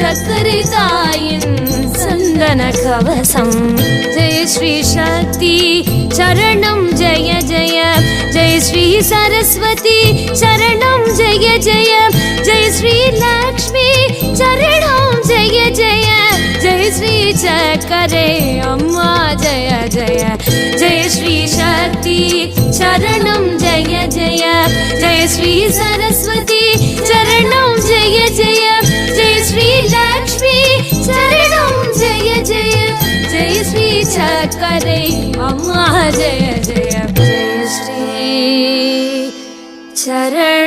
சக்கரை தாயின் சந்தன கவசம். ஜெய ஸ்ரீ சக்தி சரணம் ஜெய ஜெய. ஜெய ஸ்ரீ சரஸ்வதி சரணம் ஜெய ஜெய. ஜெய ஸ்ரீ லக்ஷ்மி சரணம் ஜெய ஜெய. ஜெய ஸ்ரீ சக்கரை அம்மா ஜெய ஜெய. ஜெய ஸ்ரீ சக்தி சரணம் ஜெய ஜெய. ஜெய ஸ்ரீ சரஸ்வதி சரணம் ஜெய ஜெய. ஜெய ஸ்ரீ லக்ஷ்மி சரணம் ஜெய ஜெய. ஜெய ஸ்ரீ சக்கரை அம்மா ஜெய ஜெய. ஜெய ஸ்ரீ சரணம்